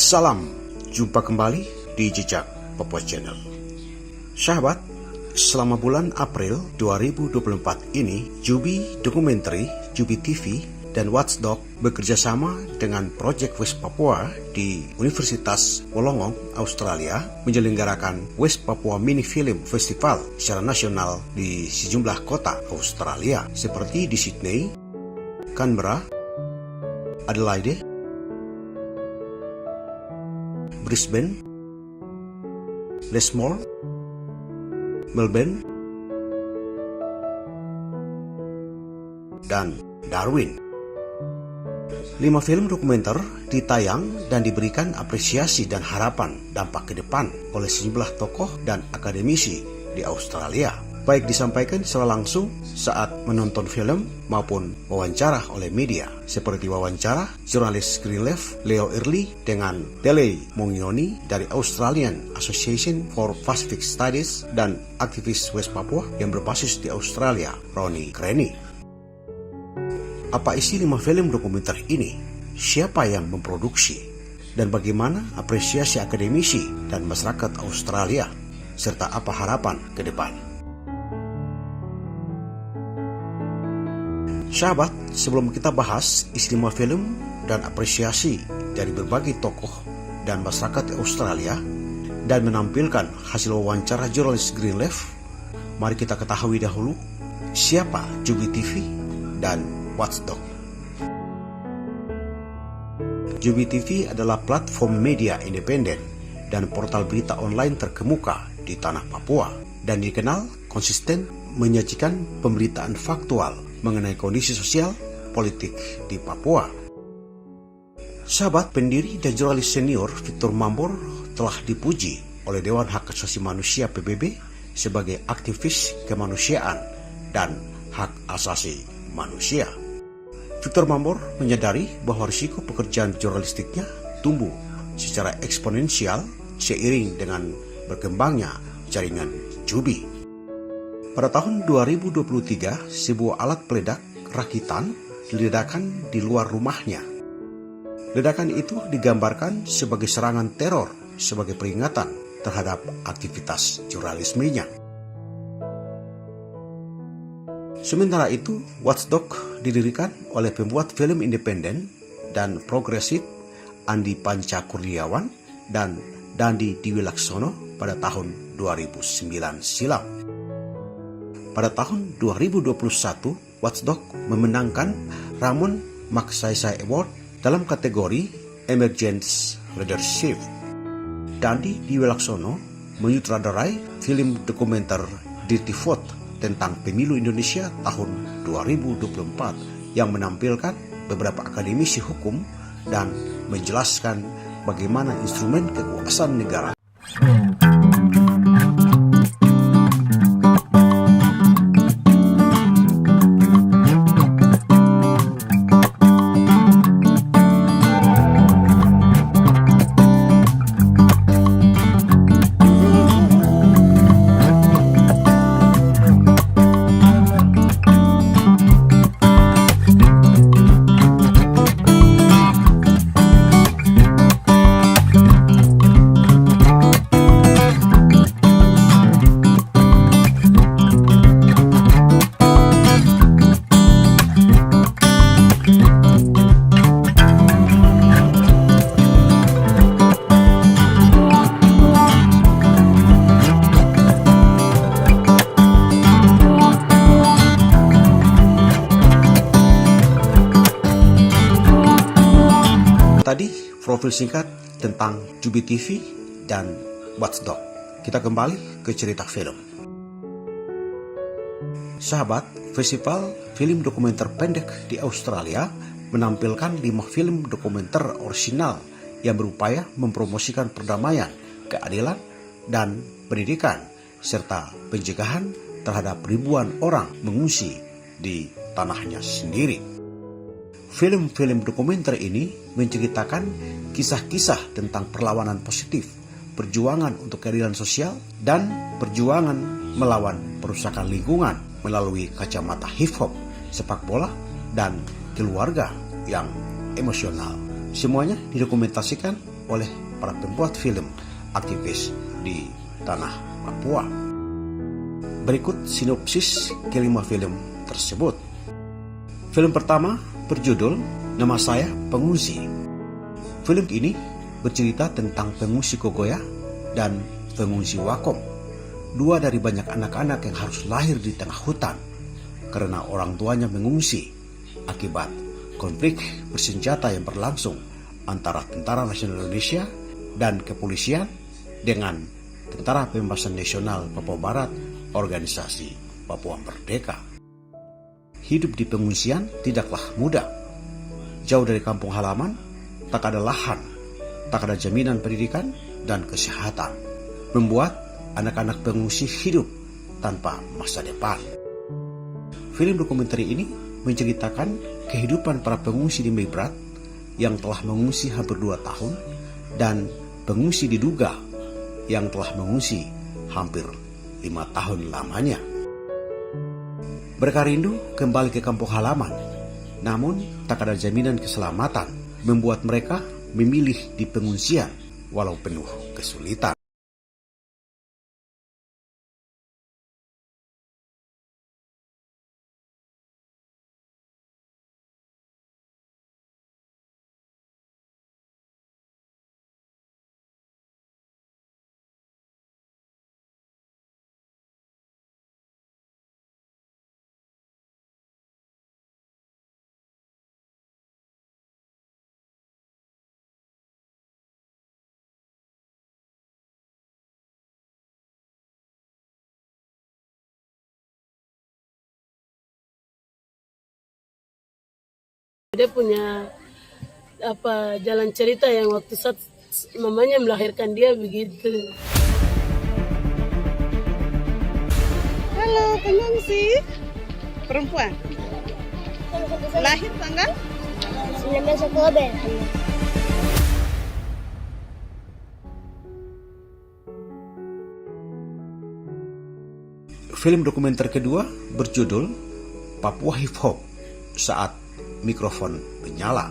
Salam, jumpa kembali di Jejak Papua Channel. Sahabat, selama bulan April 2024 ini, Jubi Documentary, Jubi TV, dan Watchdog bekerja sama dengan Project West Papua di Universitas Wollongong, Australia, menyelenggarakan West Papua Mini Film Festival secara nasional di sejumlah kota Australia, seperti di Sydney, Canberra, Adelaide, Brisbane, Lismore, Melbourne, dan Darwin. 5 film dokumenter ditayang dan diberikan apresiasi dan harapan dampak ke depan oleh sejumlah tokoh dan akademisi di Australia, baik disampaikan secara langsung saat menonton film maupun wawancara oleh media, seperti wawancara jurnalis Greenleaf Leo Early dengan Dele Mongioni dari Australian Association for Pacific Studies dan aktivis West Papua yang berbasis di Australia, Ronnie Craney. Apa isi 5 film dokumenter ini? Siapa yang memproduksi? Dan bagaimana apresiasi akademisi dan masyarakat Australia? Serta apa harapan ke depan? Sahabat, sebelum kita bahas isi 5 film dan apresiasi dari berbagai tokoh dan masyarakat Australia dan menampilkan hasil wawancara jurnalis Greenleaf, mari kita ketahui dahulu siapa Jubi TV dan Watchdog. Jubi TV adalah platform media independen dan portal berita online terkemuka di tanah Papua dan dikenal konsisten menyajikan pemberitaan faktual mengenai kondisi sosial politik di Papua. Sahabat, pendiri dan jurnalis senior Victor Mambor telah dipuji oleh Dewan Hak Asasi Manusia PBB sebagai aktivis kemanusiaan dan hak asasi manusia. Victor Mambor menyadari bahwa risiko pekerjaan jurnalistiknya tumbuh secara eksponensial seiring dengan berkembangnya jaringan Jubi. Pada tahun 2023, sebuah alat peledak rakitan diledakkan di luar rumahnya. Ledakan itu digambarkan sebagai serangan teror sebagai peringatan terhadap aktivitas jurnalismenya. Sementara itu, Watchdog didirikan oleh pembuat film independen dan progresif Andi Panca Kurniawan dan Dandi Diwilaksono pada tahun 2009 silam. Pada tahun 2021, Watchdog memenangkan Ramon Magsaysay Award dalam kategori Emergence Leadership. Dandi Diwilaksono menyutradarai film dokumenter Dirty Vote tentang pemilu Indonesia tahun 2024 yang menampilkan beberapa akademisi hukum dan menjelaskan bagaimana instrumen kekuasaan negara tadi profil singkat tentang Jubi TV dan Watchdog. Kita kembali ke cerita film. Sahabat, festival film dokumenter pendek di Australia menampilkan 5 film dokumenter orisinal yang berupaya mempromosikan perdamaian, keadilan, dan pendidikan, serta pencegahan terhadap ribuan orang mengungsi di tanahnya sendiri. Film-film dokumenter ini menceritakan kisah-kisah tentang perlawanan positif, perjuangan untuk keadilan sosial, dan perjuangan melawan perusakan lingkungan melalui kacamata hip-hop, sepak bola, dan keluarga yang emosional. Semuanya didokumentasikan oleh para pembuat film aktivis di tanah Papua. Berikut sinopsis kelima film tersebut. Film pertama berjudul Nama Saya Pengungsi. Film ini bercerita tentang pengungsi Kogoya dan pengungsi Wakom, dua dari banyak anak-anak yang harus lahir di tengah hutan karena orang tuanya mengungsi akibat konflik bersenjata yang berlangsung antara Tentara Nasional Indonesia dan kepolisian dengan Tentara Pembebasan Nasional Papua Barat, organisasi Papua Merdeka. Hidup di pengungsian tidaklah mudah. Jauh dari kampung halaman, tak ada lahan, tak ada jaminan pendidikan dan kesehatan, membuat anak-anak pengungsi hidup tanpa masa depan. Film dokumenter ini menceritakan kehidupan para pengungsi di Mebrat yang telah mengungsi hampir 2 tahun dan pengungsi di Duga yang telah mengungsi hampir 5 tahun lamanya. Mereka rindu kembali ke kampung halaman, namun tak ada jaminan keselamatan, membuat mereka memilih di pengungsian walau penuh kesulitan. Dia punya jalan cerita yang waktu saat mamanya melahirkan dia begitu. Halo, pengungsi perempuan. Lahir tanggal 19 Oktober. Film dokumenter kedua berjudul Papua Hip Hop Saat Mikrofon Menyala.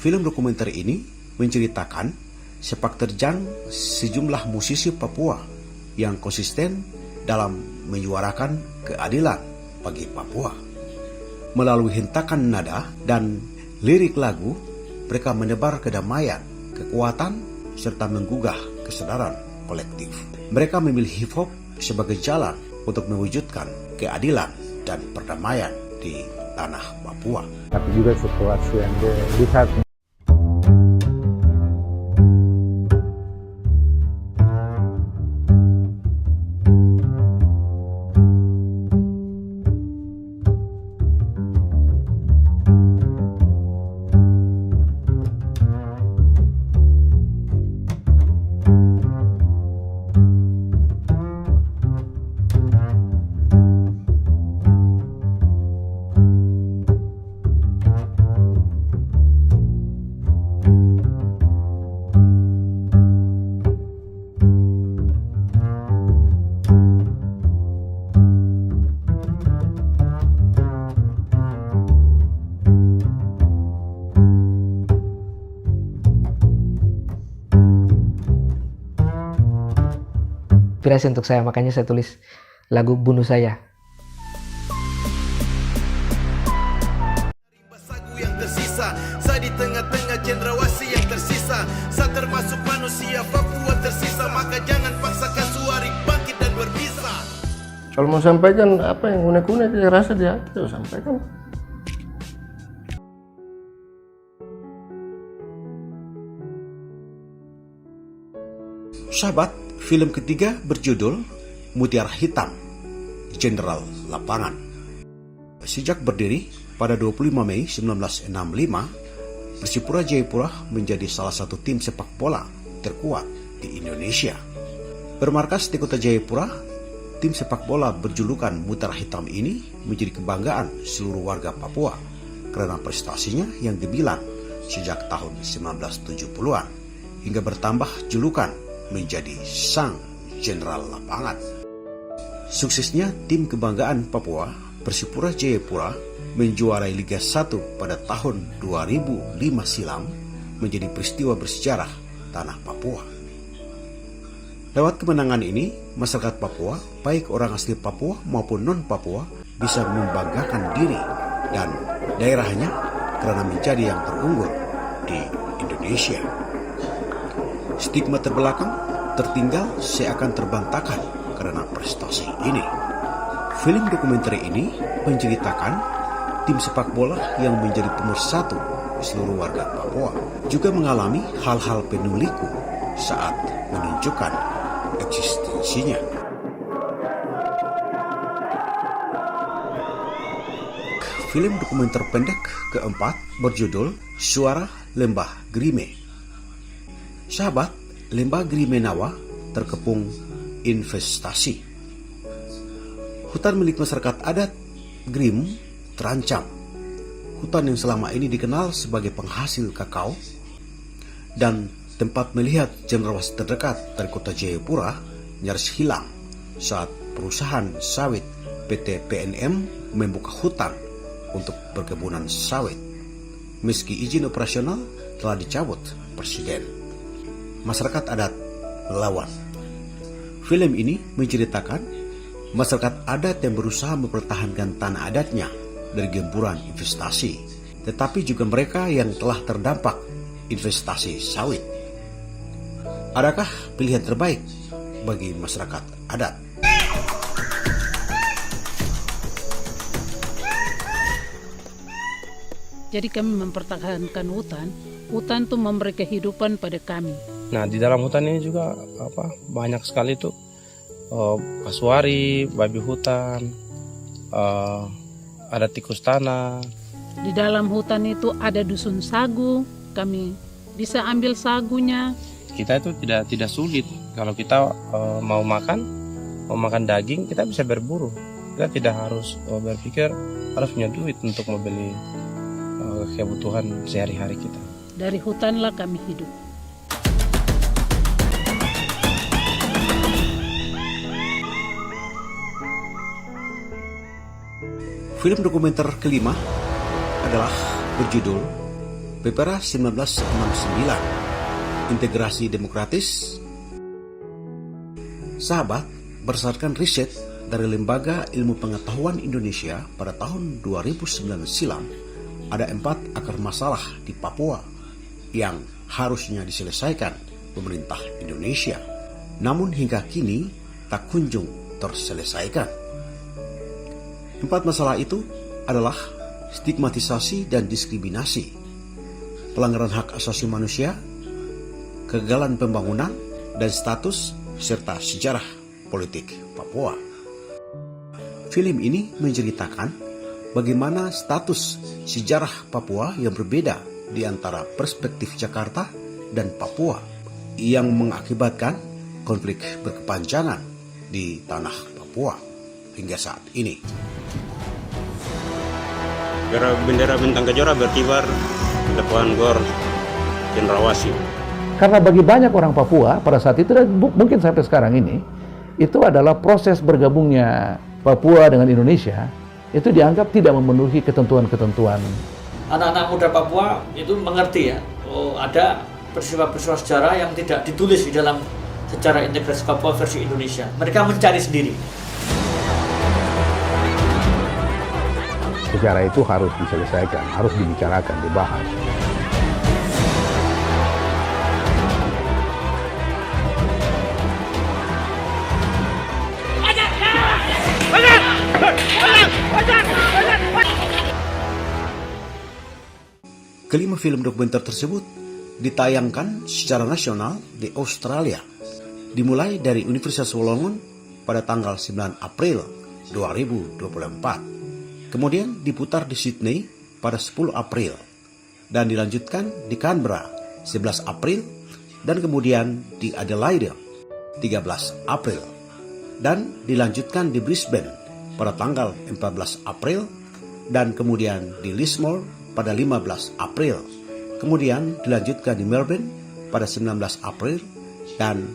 Film dokumenter ini menceritakan sepak terjang sejumlah musisi Papua yang konsisten dalam menyuarakan keadilan bagi Papua. Melalui hentakan nada dan lirik lagu, mereka menebar kedamaian, kekuatan, serta menggugah kesadaran kolektif. Mereka memilih hip hop sebagai jalan untuk mewujudkan keadilan dan perdamaian di tanah Papua. Tapi juga situasi yang dilihat. Inspirasi untuk saya, makanya saya tulis lagu Bunuh Saya. Sagu yang tersisa, saya di tengah-tengah cendrawasih yang tersisa. Saya termasuk manusia Papua tersisa, maka jangan paksakan suara bangkit dan berbisa. Kalau mau sampaikan apa yang unek-unek dia rasa di hati, itu sampaikan. Sahabat, film ketiga berjudul Mutiara Hitam, Jenderal Lapangan. Sejak berdiri pada 25 Mei 1965, Persipura Jayapura menjadi salah satu tim sepak bola terkuat di Indonesia. Bermarkas di kota Jayapura, tim sepak bola berjulukan Mutiara Hitam ini menjadi kebanggaan seluruh warga Papua karena prestasinya yang gemilang sejak tahun 1970-an hingga bertambah julukan menjadi Sang Jenderal Lapangan. Suksesnya tim kebanggaan Papua, Persipura Jayapura, menjuarai Liga 1 pada tahun 2005 silam, menjadi peristiwa bersejarah tanah Papua. Lewat kemenangan ini, masyarakat Papua, baik orang asli Papua maupun non-Papua, bisa membanggakan diri dan daerahnya karena menjadi yang terunggul di Indonesia. Stigma terbelakang, tertinggal seakan terbantahkan karena prestasi ini. Film dokumenter ini menceritakan tim sepak bola yang menjadi pemersatu seluruh warga Papua juga mengalami hal-hal penuh liku saat menunjukkan eksistensinya. Film dokumenter pendek keempat berjudul Suara Lembah Grime. Sahabat, Lembah Grime Nawa terkepung investasi. Hutan milik masyarakat adat Grim terancam. Hutan yang selama ini dikenal sebagai penghasil kakao dan tempat melihat cendrawasih terdekat dari kota Jayapura nyaris hilang saat perusahaan sawit PT PNM membuka hutan untuk perkebunan sawit. Meski izin operasional telah dicabut Presiden, masyarakat adat melawan. Film ini menceritakan masyarakat adat yang berusaha mempertahankan tanah adatnya dari gempuran investasi, tetapi juga mereka yang telah terdampak investasi sawit. Adakah pilihan terbaik bagi masyarakat adat? Jadi kami mempertahankan hutan. Hutan itu memberi kehidupan pada kami. Nah, di dalam hutan ini juga banyak sekali tuh kasuari, babi hutan, ada tikus tanah. Di dalam hutan itu ada dusun sagu, kami bisa ambil sagunya. Kita itu tidak sulit kalau kita mau makan daging, kita bisa berburu. Kita tidak harus berpikir harus punya duit untuk membeli kebutuhan sehari-hari kita. Dari hutanlah kami hidup. Film dokumenter kelima adalah berjudul Pepera 1969, Integrasi Demokratis. Sahabat, berdasarkan riset dari Lembaga Ilmu Pengetahuan Indonesia pada tahun 2009 silam, ada 4 akar masalah di Papua yang harusnya diselesaikan pemerintah Indonesia, namun hingga kini tak kunjung terselesaikan. 4 masalah itu adalah stigmatisasi dan diskriminasi, pelanggaran hak asasi manusia, kegagalan pembangunan, dan status serta sejarah politik Papua. Film ini menceritakan bagaimana status sejarah Papua yang berbeda di antara perspektif Jakarta dan Papua yang mengakibatkan konflik berkepanjangan di tanah Papua hingga saat ini. Bendera bintang kejora berkibar di depan Gor Cendrawasih. Karena bagi banyak orang Papua pada saat itu dan mungkin sampai sekarang ini, itu adalah proses bergabungnya Papua dengan Indonesia itu dianggap tidak memenuhi ketentuan-ketentuan. Anak-anak muda Papua itu mengerti ya, ada peristiwa-peristiwa sejarah yang tidak ditulis di dalam sejarah integrasi Papua versi Indonesia. Mereka mencari sendiri. Sejarah itu harus diselesaikan, harus dibicarakan, dibahas. Kelima film dokumenter tersebut ditayangkan secara nasional di Australia, dimulai dari Universitas Wollongong pada tanggal 9 April 2024. Kemudian diputar di Sydney pada 10 April dan dilanjutkan di Canberra 11 April dan kemudian di Adelaide 13 April dan dilanjutkan di Brisbane pada tanggal 14 April dan kemudian di Lismore pada 15 April. Kemudian dilanjutkan di Melbourne pada 19 April dan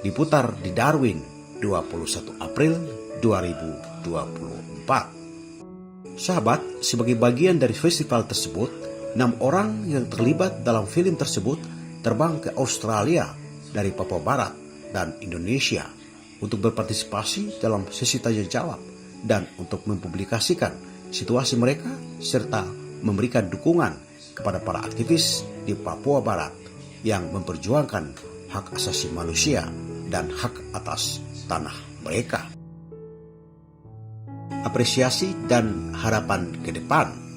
diputar di Darwin 21 April 2024. Sahabat, sebagai bagian dari festival tersebut, 6 orang yang terlibat dalam film tersebut terbang ke Australia dari Papua Barat dan Indonesia untuk berpartisipasi dalam sesi tanya jawab dan untuk mempublikasikan situasi mereka serta memberikan dukungan kepada para aktivis di Papua Barat yang memperjuangkan hak asasi manusia dan hak atas tanah mereka. Apresiasi dan harapan ke depan.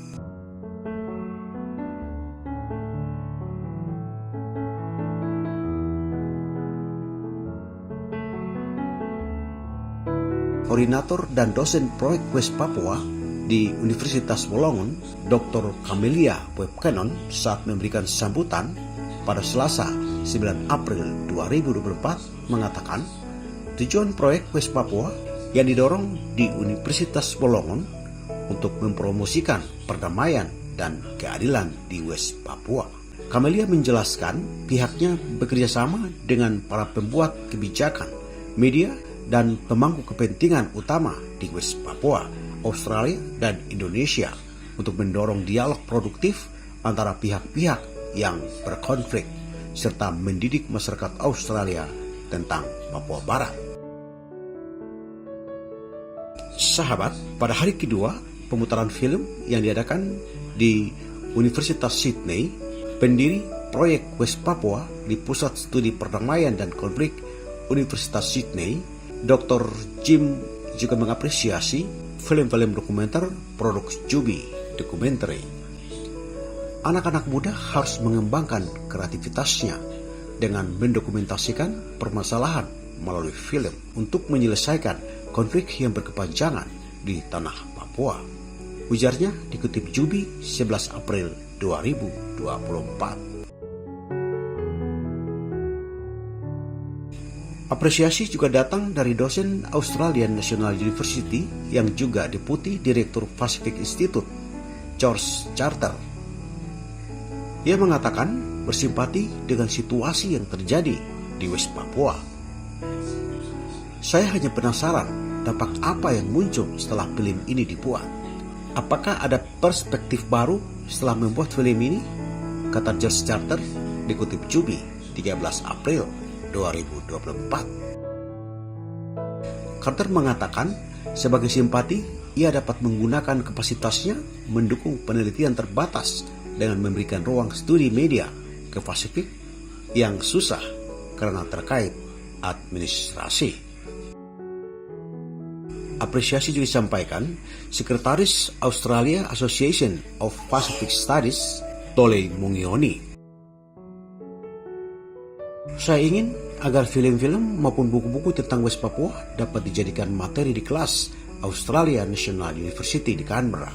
Koordinator dan dosen proyek West Papua di Universitas Wolongon, Dr. Camelia Webcanon, saat memberikan sambutan pada Selasa 9 April 2024 mengatakan tujuan proyek West Papua yang didorong di Universitas Wolongon untuk mempromosikan perdamaian dan keadilan di West Papua. Camelia menjelaskan pihaknya bekerja sama dengan para pembuat kebijakan, media, dan pemangku kepentingan utama di West Papua, Australia, dan Indonesia untuk mendorong dialog produktif antara pihak-pihak yang berkonflik serta mendidik masyarakat Australia tentang Papua Barat. Sahabat, pada hari kedua pemutaran film yang diadakan di Universitas Sydney, pendiri proyek West Papua di Pusat Studi Perdamaian dan Konflik Universitas Sydney, Dr. Jim juga mengapresiasi film-film dokumenter produk Jubi Documentary. Anak-anak muda harus mengembangkan kreativitasnya dengan mendokumentasikan permasalahan melalui film untuk menyelesaikan konflik yang berkepanjangan di tanah Papua. Ujarnya dikutip Jubi 11 April 2024. Apresiasi juga datang dari dosen Australian National University yang juga Deputi Direktur Pacific Institute, George Charter. Ia mengatakan bersimpati dengan situasi yang terjadi di West Papua. Saya hanya penasaran dampak apa yang muncul setelah film ini dibuat. Apakah ada perspektif baru setelah membuat film ini? Kata George Charter dikutip Jubi 13 April 2024. Carter mengatakan sebagai simpati ia dapat menggunakan kapasitasnya mendukung penelitian terbatas dengan memberikan ruang studi media ke Pasifik yang susah karena terkait administrasi. Apresiasi juga disampaikan Sekretaris Australia Association of Pacific Studies, Tole Mungioni. Saya ingin agar film-film maupun buku-buku tentang West Papua dapat dijadikan materi di kelas Australia National University di Canberra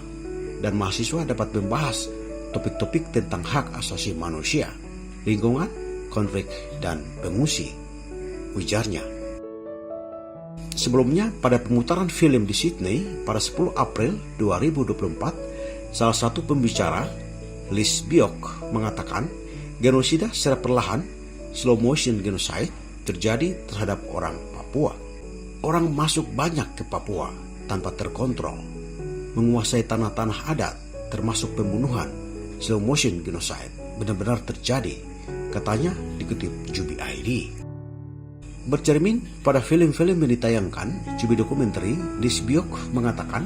dan mahasiswa dapat membahas topik-topik tentang hak asasi manusia, lingkungan, konflik, dan pengungsi, ujarnya. Sebelumnya, pada pemutaran film di Sydney pada 10 April 2024, salah satu pembicara, Liz Biok, mengatakan genosida secara perlahan, slow motion genocide, terjadi terhadap orang Papua. Orang masuk banyak ke Papua tanpa terkontrol, menguasai tanah-tanah adat, termasuk pembunuhan. Slow motion genocide benar-benar terjadi, katanya dikutip Jubi ID. Bercermin pada film-film yang ditayangkan Jubi Documentary, Liz Biok mengatakan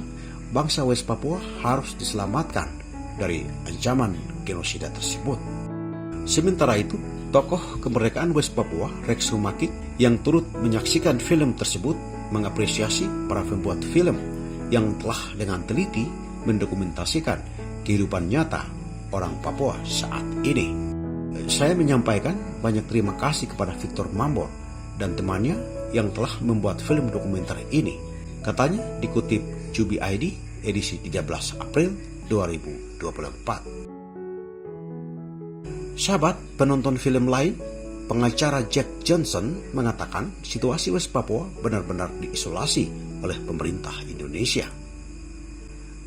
bangsa West Papua harus diselamatkan dari ancaman genosida tersebut. Sementara itu, tokoh kemerdekaan West Papua, Rex Humakit, yang turut menyaksikan film tersebut, mengapresiasi para pembuat film yang telah dengan teliti mendokumentasikan kehidupan nyata orang Papua saat ini. Saya menyampaikan banyak terima kasih kepada Victor Mambor dan temannya yang telah membuat film dokumenter ini, katanya dikutip Jubi ID edisi 13 April 2024. Sahabat penonton film lain, pengacara Jack Johnson mengatakan situasi West Papua benar-benar diisolasi oleh pemerintah Indonesia.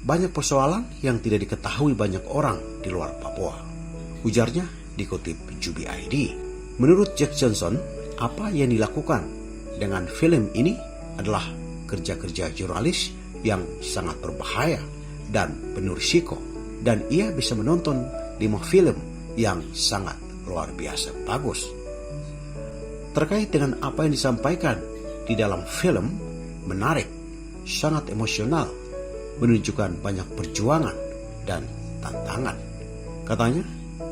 Banyak persoalan yang tidak diketahui banyak orang di luar Papua, ujarnya dikutip Jubi ID. Menurut Jack Johnson, apa yang dilakukan dengan film ini adalah kerja-kerja jurnalis yang sangat berbahaya dan penuh risiko, dan ia bisa menonton 5 film yang sangat luar biasa bagus. Terkait dengan apa yang disampaikan di dalam film, menarik, sangat emosional, menunjukkan banyak perjuangan dan tantangan. Katanya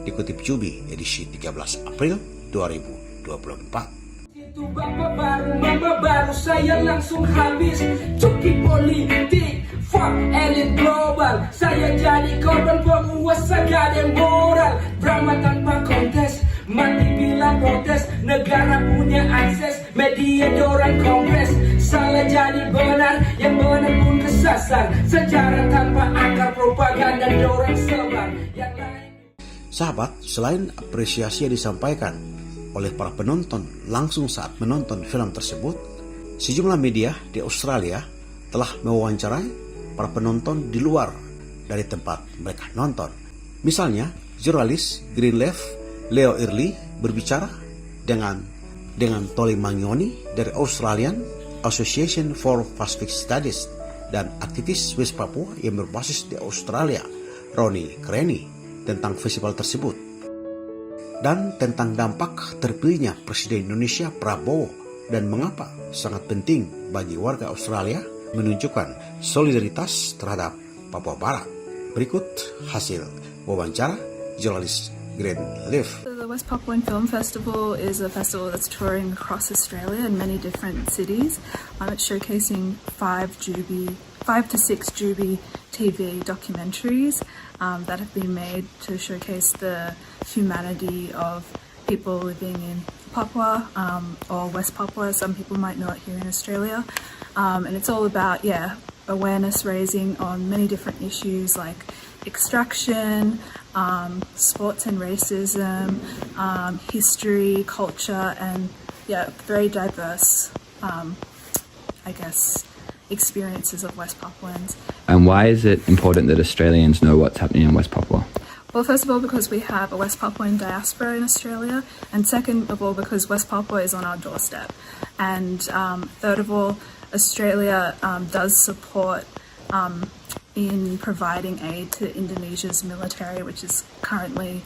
dikutip Jubi edisi 13 April 2024. Itu bapak baru, mama baru, saya langsung habis cuki politik, fuck elit global. Saya jadi korban penguasa gak ada moral. Drama tanpa kontes, mati bila protes. Negara punya akses, media dorang kongres. Salah jadi benar, yang benar pun kesasar. Sejarah tanpa akar, propaganda dorang sebar. Sahabat, selain apresiasi yang disampaikan oleh para penonton langsung saat menonton film tersebut, sejumlah media di Australia telah mewawancarai para penonton di luar dari tempat mereka nonton. Misalnya, jurnalis Green Left Leo Early berbicara dengan Toli Mangioni dari Australian Association for Pacific Studies dan aktivis West Papua yang berbasis di Australia, Ronnie Kearney, tentang festival tersebut dan tentang dampak terpilihnya Presiden Indonesia Prabowo dan mengapa sangat penting bagi warga Australia menunjukkan solidaritas terhadap Papua Barat. Berikut hasil wawancara jurnalis Green Leaf. The West Papuan Film Festival is a festival that's touring across Australia in many different cities. It's showcasing 5 to 6 Jubi TV documentaries that have been made to showcase the humanity of people living in Papua or West Papua. Some people might know it here in Australia. And it's all about, awareness raising on many different issues like extraction, sports and racism, history, culture, and very diverse, experiences of West Papuans. And why is it important that Australians know what's happening in West Papua? Well, first of all, because we have a West Papuan diaspora in Australia, and second of all, because West Papua is on our doorstep. And third of all, Australia does support in providing aid to Indonesia's military, which is currently,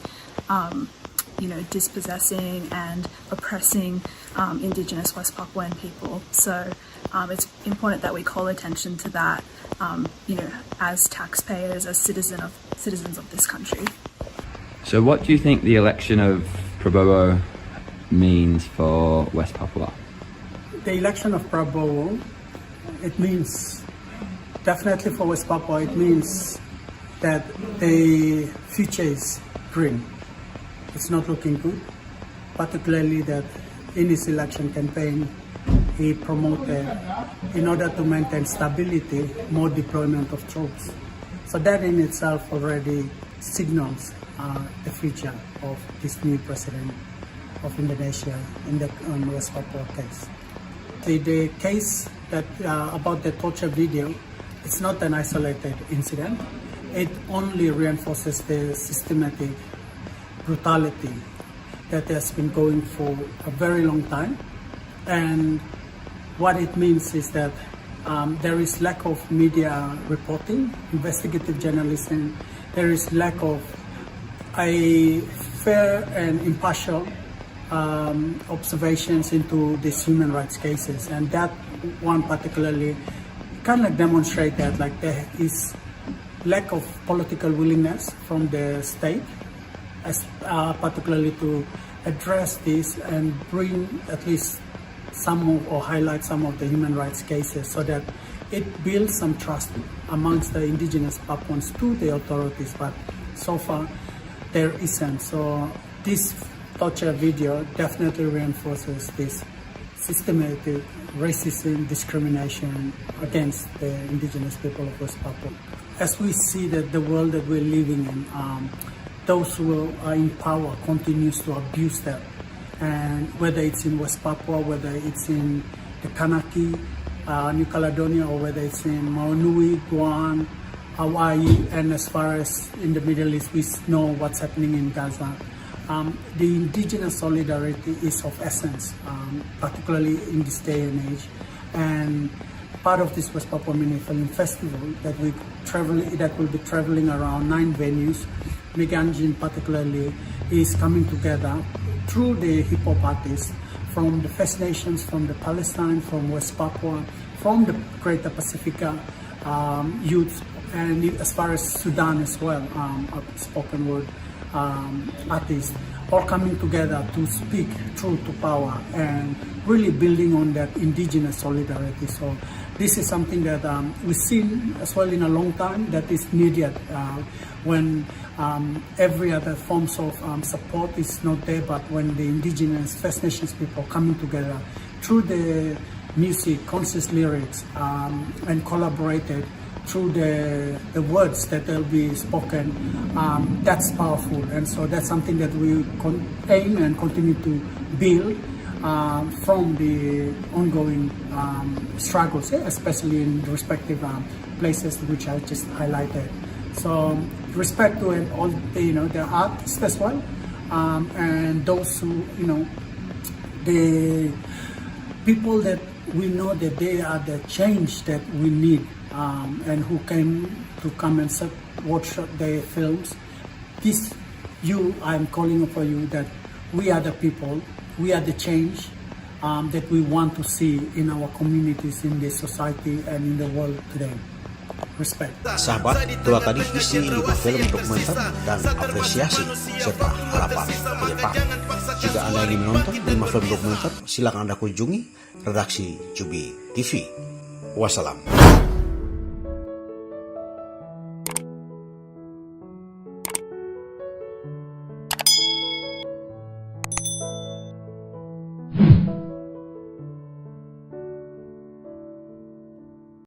dispossessing and oppressing Indigenous West Papuan people. So it's important that we call attention to that, as taxpayers, as citizens of this country. So what do you think the election of Prabowo means for West Papua? The election of Prabowo, it means, definitely for West Papua, it means that the future is grim. It's not looking good, particularly that in his election campaign, he promoted, in order to maintain stability, more deployment of troops. So that in itself already signals the future of this new president of Indonesia in the West Papua case. The case that about the torture video, it's not an isolated incident. It only reinforces the systematic brutality that has been going for a very long time. And what it means is that there is lack of media reporting, investigative journalism. There is lack of a fair and impartial observations into these human rights cases, and that one particularly kind of demonstrate that there is lack of political willingness from the state, particularly to address this and bring at least some or highlight some of the human rights cases so that it builds some trust amongst the indigenous Papuans to the authorities, but so far there isn't. So this torture video definitely reinforces this systematic racism, discrimination against the indigenous people of West Papua. As we see that the world that we're living in, those who are in power continues to abuse that. And whether it's in West Papua, whether it's in the Kanaki, New Caledonia, or whether it's in Maunui, Guam, Hawaii, and as far as in the Middle East, we know what's happening in Gaza. The indigenous solidarity is of essence, particularly in this day and age. And part of this West Papua Mini Film Festival that will be traveling around 9 venues Meganjin particularly, is coming together through the hip hop artists from the First Nations, from the Palestine, from West Papua, from the Greater Pacifica youth, and as far as Sudan as well, spoken word artists, all coming together to speak truth to power and really building on that indigenous solidarity. So this is something that we've seen as well in a long time that is needed when every other forms of support is not there, but when the indigenous First Nations people coming together through the music, conscious lyrics, and collaborated through the words that will be spoken, that's powerful. And so that's something that we aim and continue to build from the ongoing struggles, especially in the respective places which I just highlighted. So respect to all the artists as well, and those who, the people that we know that they are the change that we need, and who came to come and watch the films. I'm calling for you that we are the people, we are the change that we want to see in our communities, in the society, and in the world today. Respect. Sahabat, itulah tadi isi 5 film dokumenter dan apresiasi serta harapan ke depan. Jika Anda ingin menonton 5 film dokumenter, silakan Anda kunjungi redaksi Jubi TV. Wassalam.